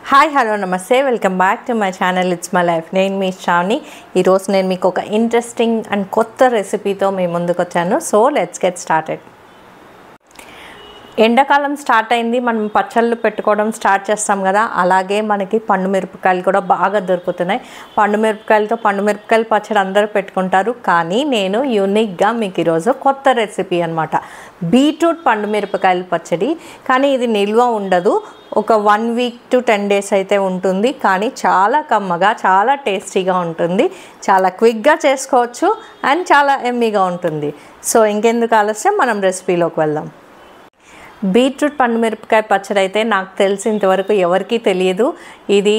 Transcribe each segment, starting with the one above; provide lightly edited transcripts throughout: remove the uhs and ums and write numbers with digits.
Hi hello నమస్తే welcome back to my channel it's my life. నేను మీ శ్రావణి. ఈరోజు నేను మీకు ఒక ఇంట్రెస్టింగ్ అండ్ కొత్త రెసిపీతో మీ ముందుకు వచ్చాను. So let's get started. ఎండాకాలం స్టార్ట్ అయింది, మనం పచ్చళ్ళు పెట్టుకోవడం స్టార్ట్ చేస్తాం కదా, అలాగే మనకి పండు మిరపకాయలు కూడా బాగా దొరుకుతున్నాయి. పండు మిరపకాయలు పచ్చడి అందరూ పెట్టుకుంటారు, కానీ నేను యూనిక్గా మీకు ఈరోజు కొత్త రెసిపీ అనమాట, బీట్రూట్ పండు మిరపకాయల పచ్చడి. కానీ ఇది నిల్వ ఉండదు, ఒక 1 week to 10 days అయితే ఉంటుంది, కానీ చాలా కమ్మగా చాలా టేస్టీగా ఉంటుంది, చాలా క్విక్గా చేసుకోవచ్చు అండ్ చాలా ఎమ్మీగా ఉంటుంది. సో ఇంకెందుకు ఆలస్యం, మనం రెసిపీలోకి వెళ్దాం. బీట్రూట్ పండు మిరపకాయ పచ్చడి అయితే నాకు తెలిసి ఇంతవరకు ఎవరికీ తెలియదు. ఇది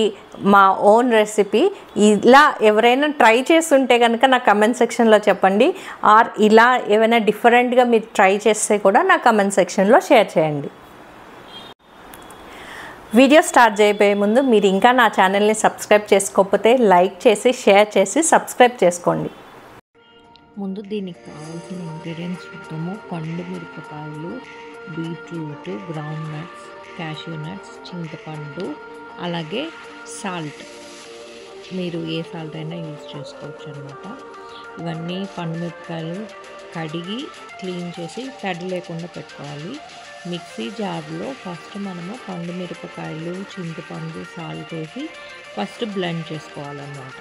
మా ఓన్ రెసిపీ. ఇలా ఎవరైనా ట్రై చేస్తుంటే కనుక నా కమెంట్ సెక్షన్లో చెప్పండి, ఆర్ ఇలా ఏమైనా డిఫరెంట్గా మీరు ట్రై చేస్తే కూడా నా కమెంట్ సెక్షన్లో షేర్ చేయండి. వీడియో స్టార్ట్ చేయబోయే ముందు మీరు ఇంకా నా ఛానల్ని సబ్స్క్రైబ్ చేసుకోకపోతే లైక్ చేసి షేర్ చేసి సబ్స్క్రైబ్ చేసుకోండి. ముందు దీనికి కావాల్సిన ఇంగ్రీడియంట్స్ చూద్దాము. పండు మిరపకాయలు, beetroot, ground nuts, cashew nuts, చింతపండు, అలాగే సాల్ట్. మీరు ఏ సాల్ట్ అయినా యూజ్ చేసుకోవచ్చు అనమాట. ఇవన్నీ పండు మిరపకాయలు కడిగి క్లీన్ చేసి తడి లేకుండా పెట్టుకోవాలి. మిక్సీ జార్లో ఫస్ట్ మనము పండు మిరపకాయలు, చింతపండు, సాల్ట్ వేసి ఫస్ట్ బ్లెండ్ చేసుకోవాలన్నమాట.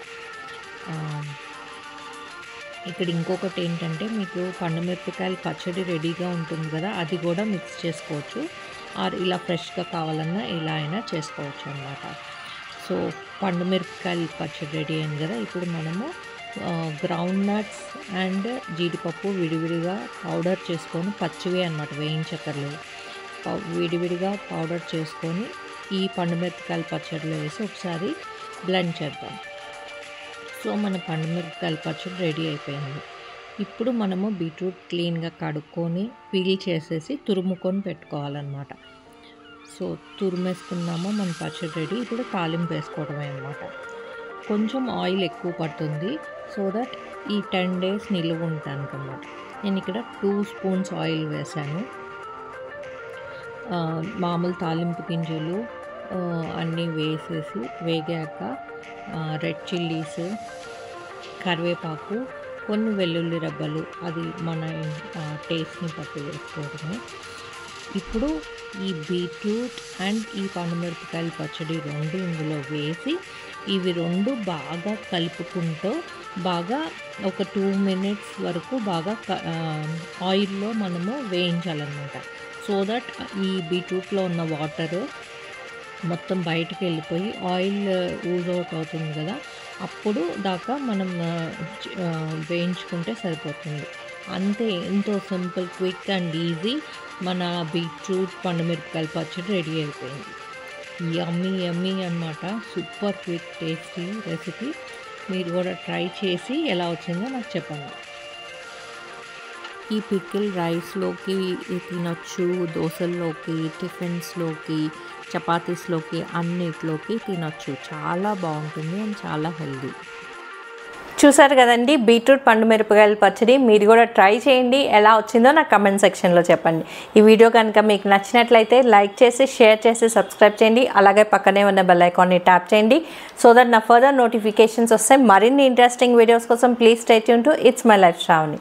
ఇక్కడ ఇంకొకటి ఏంటంటే, మీకు పండు మిరపకాయలు పచ్చడి రెడీగా ఉంటుంది కదా, అది కూడా మిక్స్ చేసుకోవచ్చు, ఆర్ ఇలా ఫ్రెష్గా కావాలన్నా ఇలా అయినా చేసుకోవచ్చు అన్నమాట. సో పండు మిరపకాయలు పచ్చడి రెడీ అయింది కదా, ఇప్పుడు మనము గ్రౌండ్ నట్స్ అండ్ జీడిపప్పు విడివిడిగా పౌడర్ చేసుకొని, పచ్చివే అన్నమాట, వేయించక్కర్లేదు, విడివిడిగా పౌడర్ చేసుకొని ఈ పండు మిరపకాయల పచ్చడిలో వేసి ఒకసారి బ్లెండ్ చేద్దాం. సో మన పండు మిరపకాయల పచ్చడి రెడీ అయిపోయింది. ఇప్పుడు మనము బీట్రూట్ క్లీన్గా కడుక్కొని పీల్ చేసేసి తురుముకొని పెట్టుకోవాలన్నమాట. సో తురుమేసుకున్నాము, మన పచ్చడి రెడీ. ఇప్పుడు తాలింపు వేసుకోవడమే అన్నమాట. కొంచెం ఆయిల్ ఎక్కువ పడుతుంది, సో దట్ ఈ 10 days నిలువ ఉంటాను అన్నమాట. నేను ఇక్కడ 2 spoons ఆయిల్ వేసాను. మామూలు తాలింపు గింజలు అన్నీ వేసేసి వేగాక రెడ్ చిల్లీస్, కరివేపాకు, కొన్ని వెల్లుల్లి రబ్బలు, అది మన టేస్ట్ని బట్టి వేసుకోవడమే. ఇప్పుడు ఈ బీట్రూట్ అండ్ ఈ పండు మిరపకాయల పచ్చడి రెండు ఇందులో వేసి ఇవి రెండు బాగా కలుపుకుంటూ బాగా ఒక 2 minutes వరకు బాగా ఆయిల్లో మనము వేయించాలన్నమాట. సో దట్ ఈ బీట్రూట్లో ఉన్న వాటర్ మొత్తం బయటికి వెళ్ళిపోయి ఆయిల్ యూజ్ అవుట్ అవుతుంది కదా, అప్పుడు దాకా మనం వేయించుకుంటే సరిపోతుంది. అంతే, ఎంతో సింపుల్, క్విక్ అండ్ ఈజీ మన బీట్రూట్ పండు మిరపకాయల పచ్చడి రెడీ అయిపోయింది. యమ్మీ యమ్మీ అన్నమాట, సూపర్ క్విక్ టేస్టీ రెసిపీ. మీరు కూడా ట్రై చేసి ఎలా వచ్చిందో నాకు చెప్పండి. ఈ పికిల్ రైస్లోకి తినొచ్చు, దోశల్లోకి, టిఫిన్స్లోకి, చపాతీస్లోకి, అన్నిట్లోకి తినొచ్చు. చాలా బాగుంటుంది అండ్ చాలా హెల్దీ. చూసారు కదండి బీట్రూట్ పండు మిరపకాయల పచ్చడి. మీరు కూడా ట్రై చేయండి, ఎలా వచ్చిందో నాకు కమెంట్ సెక్షన్లో చెప్పండి. ఈ వీడియో కనుక మీకు నచ్చినట్లయితే లైక్ చేసి షేర్ చేసి సబ్స్క్రైబ్ చేయండి, అలాగే పక్కనే ఉన్న బెల్ ఐకాన్ని ట్యాప్ చేయండి, సో దట్ నా ఫర్దర్ నోటిఫికేషన్స్ వస్తాయి. మరిన్ని ఇంట్రెస్టింగ్ వీడియోస్ కోసం please stay tune to it's my life Shravani.